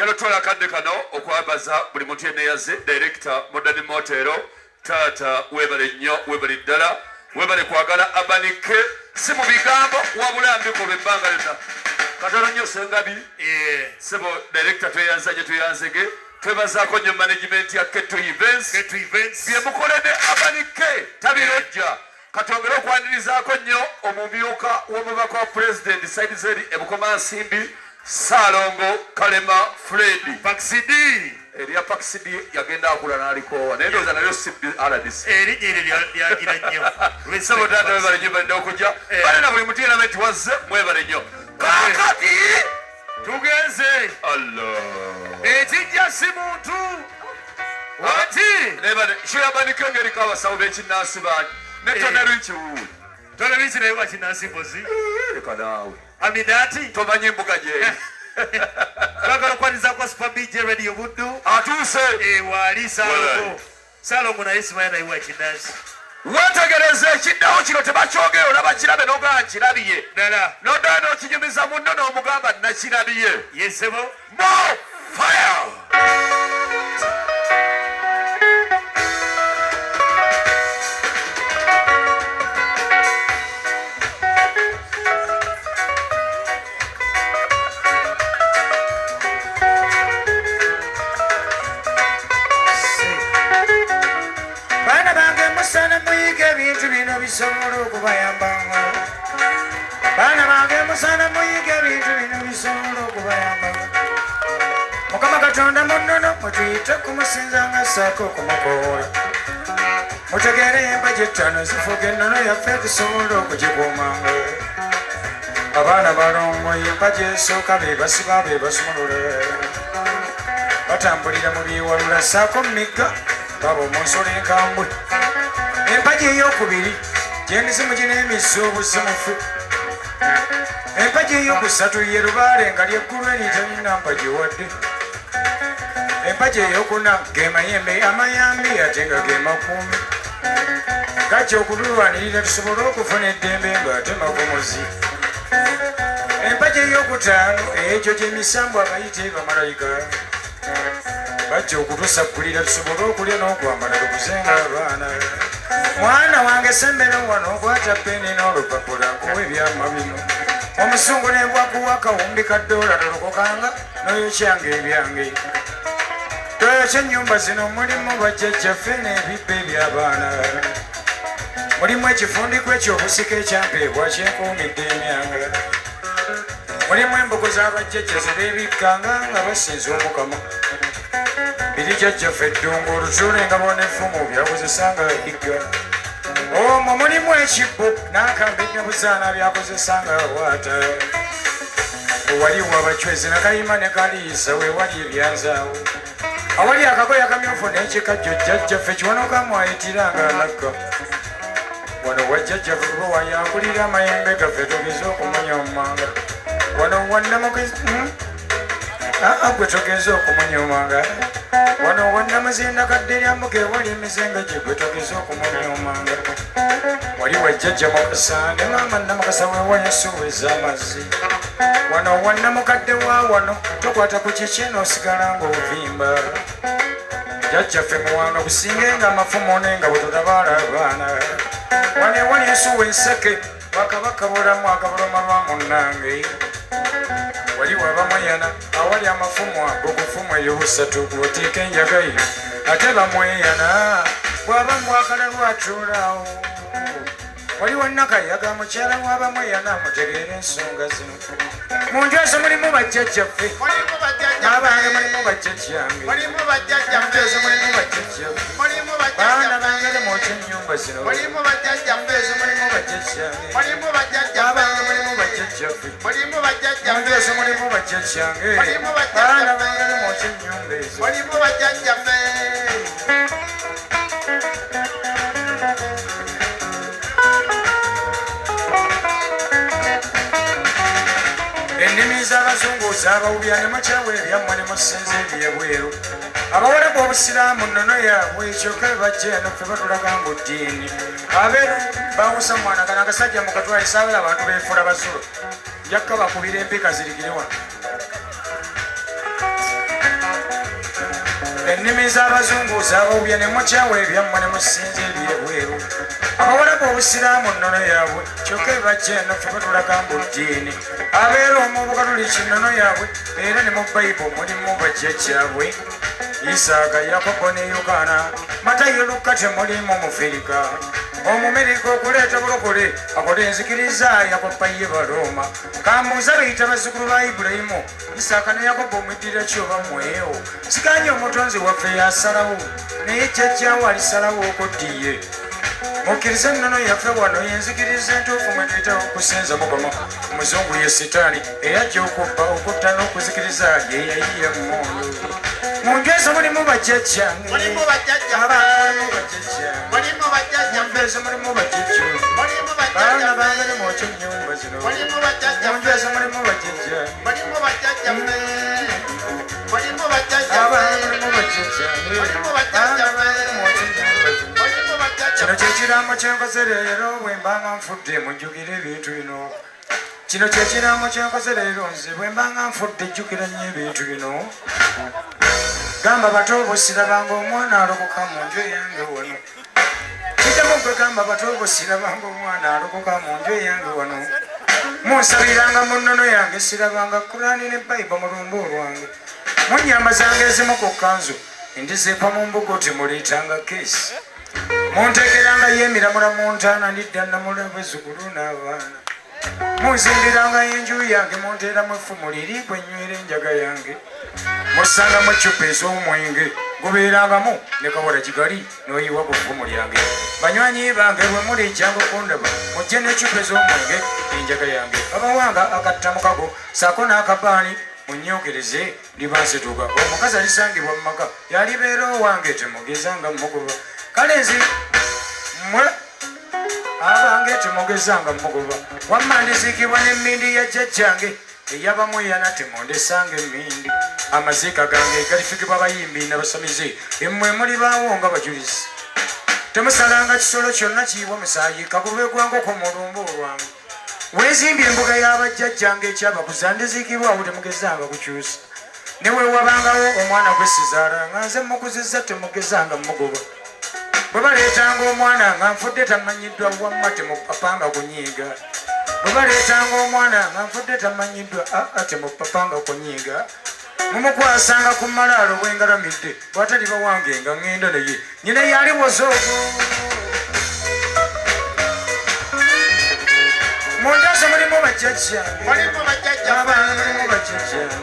Jalo tola kadde kano okwabaza buli muntu yenna yazze director Modern Motero tata webale nnyo webale ddala webale kwagala abanike si mu bigambo wabula mbikolwa ebbanga lyonna katono nnyo sengabi sebo director tweyanzanye tuyanzege twebazaako nnyo management ya Keto Events bye mukolede abanike tabirojja katongere okwanirizaako nnyo omumyuka w'omubaka wa president saidi zeri ebukoma nsimbi Salongo Kalema Freddy Paxidi Eria Paxidi yagenda akula n'alikoowa naye ndowooza nayo CBRDC erinnya lyagira nnyo lwesabo taata webale nnyo badde okujja bale na buli muti eramenti wazze mwebale nnyo kakati tugenze ekijja si muntu wati nebale kyoyabanike ng'eriko abasawo b'ekinnansi bangi ne tonerwikiwuuli tonerwiki naye wakinnansi mbozi leka naawe Amidati tomanyi mbuga je Bagala kwaniza kwa Super BJ Radio Buddu atuse wali Salongo na Ismail na iwa kinasi wategereze kidawo kino tebakyogero nabakirabe noga nkirabiye dala nodano kinyumiza munno n'omugamba nakirabiye yesebo more fire Bisolo kubayamba bana bange musana muyige bintu bino bisolo kubayamba mukama katonda munnono mutuyite kumusinza nga sako kumukola mutegere embaje ttano zifuga ennono yaffe tusobola okugikuumanga abaana balongo embaje esooka be basiba be basumulula batambulira mu biwalula saako mumigga baba omunsolo enkambwe empaji ey'okubiri jendizimu gino emiso obusimufu empaji ey'okusatu ye lubaale nga lyeggulu eritalina mpaji wadde empaji ey'okuna ge mayembe amayambi ate nga ge makuumi gajja okululwanirira tusobole okufuna eddembe ng'ate mavumuzi empaji ey'okutaano ekyo gy'emisambu abayite bamalayika bajja okutusakkulira tusobole okulya n'okwambala tukuzenga abaana mwana wange sembera wano okwata peni n'olupapula nkuwa ebyama bino omusungu nebwakuwa akawumbi ka dola tolokokanga n'oyokyanga ebyange toyokya ennyumba zino mulimu bajjajjaffe n'ebibba eby'abaana mulimu ekifundiko ekyobusika ekyampeebwa kyenkuumidde emyanga mulimu embogo z'abajjajja zebeebikkanga nga basinza omukama biri jjajjaffe eddungu olutuule nga bonefumu byakozesanga bigga omwo mulimu ekibbo n'akambe nebuzaana byakozesanga waata owaliwo abacwezi nakayima ne kaliisa weewali ebyanzaawo awali akagoya kamyufu n'ekikajjo jjajjaffe kiwonokamwayitiranga alagga wano wajjajjaffe kuba wayankulira amayembe gaffe tugeze okumunya omumanga wano wannamugezi gwe tugeze okumunya omumanga wano wannamazinda kadde lyamuka ewali emizenga gye gwe tugeze okumunya omumanga wali wajjajja mukasa ne maama namakasa weewali ensuwa ez'amazzi wano wannamukadde wa wano tokwata ku kiki n'osigala ng'ovimba jjajjaffe muwanga busingenga amafumu nenga bwe tutabaala abaana wano ewali ensuwa enseke bakabaka bulamu agabuloma lwa munnange wali wabamweyana awali amafumu agokufumu ey'obusatu bwoteeka enjagayo ate bamweyana bw'aba mwagala lwatuulaawo wali wannakayaga mukyala wabamweyana mutegeera ensonga zino muntu ezo mulimu bajjajjaffe n'abange mulimu bajjajjange muntu ezo mulimu bajjajjaffe baana bange lemwokya ennyumba zino muntu ezo mulimu bajjajjange n'abange mulimu bajjajjaffe muntu ezo mulimu bajjajjange baana bange lemwokya ennyumba ezo ennimi z'abazungu zaabawulya ne mukyawe ebyammwe ne musinza ebyebweru abawalabu obusiraamu nnono yaabwe kyokka bajja eno ffe batulaga ngu ddiini abeeru bawusa mwana gano agasajja mu katwale saabala abantu beefuula basulo njakka bakubira empika zirigire wano ennimi z'abazungu zaabawubya ne mukyawa ebyammwe ne musinza ebyebweru abawala b'obusiraamu nnono yaabwe kyokka ebajja eno ffe batulaga mbu ddiini abeera omubuga tuli kinnono yaabwe era ne mu bayibu mulimu bajjajjaabwe isaaka yakobo ne yokaana matayo lukka temulimu mufirika omumerika okuleeta bulokole akola enzikiriza yakopaye balooma kambuuza beyita bazzukulu ba ibulayimu isaaka ne yakobo omwiddira kyoba mweyo sikanye omutonzi waffe yasalawo naye jjajjaawo alisalawo okuddiye mukkirize ennono yaffe wano yenzikiriza entuufu mwe tuyita okusinza mukoma omuzungu ye sitaani eyajja okubba okutta n'okuzikiriza yeyayiye mmundu mu nju ezo mulimu bajjajjange abaalimu bajjajjange mulimu bajjajja baana bange ne mwokya ennyumba zino mu nju ezo mulimu bajjajjange mulimu bajjajjange baana bange ne mwokya ennyumba zino kino kyekiraamo kyenkoze leero bwe mbanga nfudde mujjukira ebintu bino kino kyekiraamo kyenkoze leero nze bwe mbanga nfudde jjukira nnyo ebintu bino gamba bato bo sirabanga omwana alokoka mu nju eyange wano kiddamu gwe gamba bato bo sirabanga omwana alokoka mu nju eyange wano munsabiranga mu nnono yange sirabanga kurani ne bayiba mu lumba olwange mu nnyamba zange ezimu ku kkanzu endizeepa mu mbugo temuleetanga keesi muntegeranga yemiramula mu ntaana ndidda namula bazzukulu n'abaana munzimbiranga enju yange munteeramu effumu liri gwe nywera enjaga yange musangamu eccupa ez'omwenge gubeerangamu ne kawola gigali n'oyiwa ku ffumu lyange banywanyi bange bwe muli ejjangu kundaba mujje n'eccupa ez'omwenge enjaga yange abawanga akatta mukago saako n'akabaani munnyogereze libansituka omukazi alisangibwa mu maka yalibeera owange temugezanga mugoba kale nzi mmwe abange temugezanga mugoba wamma ndiziikibwa n'emmindi ya jjajjange eyabamuyana temundesanga emmindi amaziika gange galifikibwa bayimbi n'abasamize emmwe muli baawo nga bajulizi temusalanga kisolo kyonna kiyiwa musaayi kakube gwangoko mu lumba olwange weezimbye embuga y'abajjajjange ekyabakuza ndiziikibwawo temugezanga kukyusa newe wabangawo omwana gwesizaala nga nze mukuzizza temugezanga mugoba bwe baleetanga omwana nga nfudde tamanyiddwa wamma temupapanga kunyiiga bwe baleetanga omwana nga nfudde tamanyiddwa temupapanga kunyiiga mumukwasanga ku malaalo bwengalamidde bwatali bawange nga ŋŋenda naye nyina yali wozoogo munjasa mulimu bajjajjange abaana mulimu bajjajjange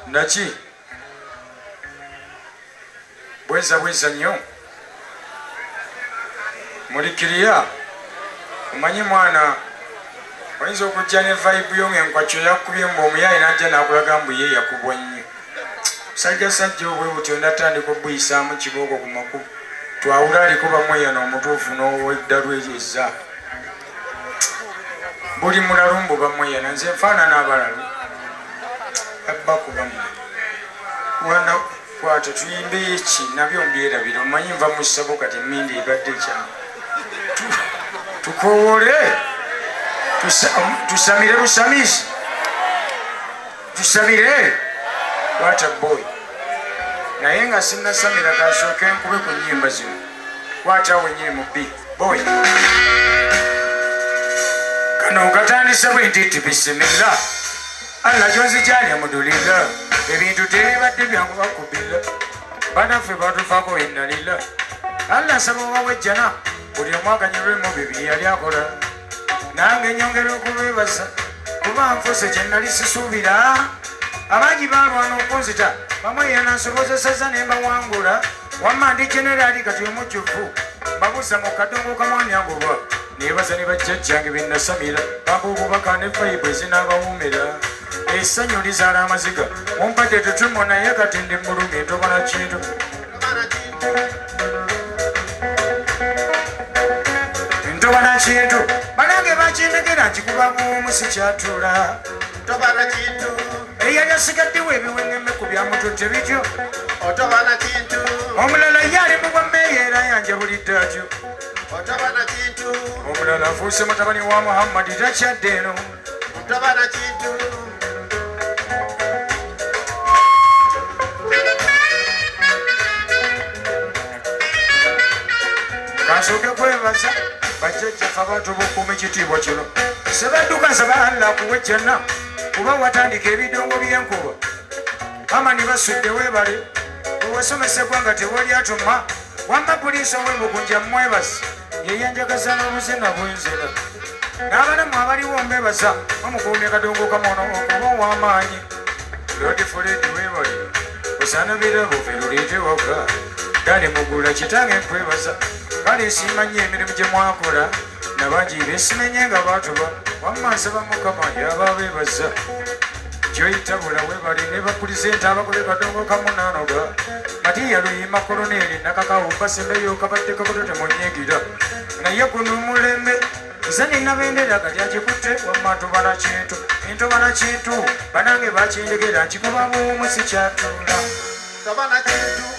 naki bweza bweza nnyo mulikiriya omanyi mwana oyinza okujja ne vibe yo ng'enkwakyo yakubye mbu omuyayi n'ajja n'akulaga mbu ye yakubwa nnyo sajja sajja obwe butyo ndatandika obuyisaamu kibooko ku makubu twawula aliko bamweyana omutuufu n'oweddalu eryezza buli mulalumbu bamweyana nze nfaanana abalalu abbakubamu wana kwata tuyimbe eki nabyo mbyerabira omanyi nva mu ssabo kati emmindi ebadde kyange tukowole tusamire busamizi tusabire kwata boy naye nga sinnasamira kasooke nkube ku nnyimba zino kwata wenyini mu bi boy kano katandise bwentiti bisimilla alla gyonzijani amudulira ebintu tebibadde byangu bakubira banaffe batufaako enalira alla nsaba obawejjana buli omwaganyirwemu bibiri yali akola nange nyongera okubebaza kuba nfuse kyenali sisuubira abangi balwana okunzita bamweyana nsobozeseza ne mbawangula wamma ndi generali kati omujjuvu mbabuuza mu kadongo kamwanyagulwa nebaza ne bajjajjange bennasamira bamba obubaka ne faibu ezinaabawuumira essanyu lizaala amaziga mumpadde tutumo naye kati ndi mulumi ntobana kintu ntobana kintu banange bakinegera nkikuba buumu sikyatula tobana kintu eyali asigaddewo ebiwengeme ku byamutute bityo otobana kintu omulala ye ali mu bwammeeyo era yanjabulidde atyo otobana kintu omulala afuuse mutabani wa muhammadi takyadde eno otobana kintu twebaza bajjajjaffe abatubukuuma ekitiibwa kino sebadduka nsaba kuwejjana kuba watandika ebidongo by'enkuba amani basudde weebale owasomesa eggwanga tewali atuma wamma poliisi ow'ebugunja mmwebaza yeyanjagaza n'obuzina bwenzina n'abalamu abaliwo mbebaza bamukuumye kadongo kamono okuba ow'amaanyi lodi fuledi weebale osaana birabo feruleete waka dani mugula kitange nkwebaza kale nsiima nnyo emirimu gye mwakola nabangi beesimenye nga baatuba wamma nsaba mukama yaba beebaza gyoyitabula webale ne bapulizenta abakole kadongo kamunanoga matiya luyima koloneri nakakawo basembeyo kabadde kakoto temunyigira naye guno omulembe nze nina bendera kati agikutte wamma ntobana kintu ntobana kintu banange bakindegera nkikuba buumu sikyatula tobana kintu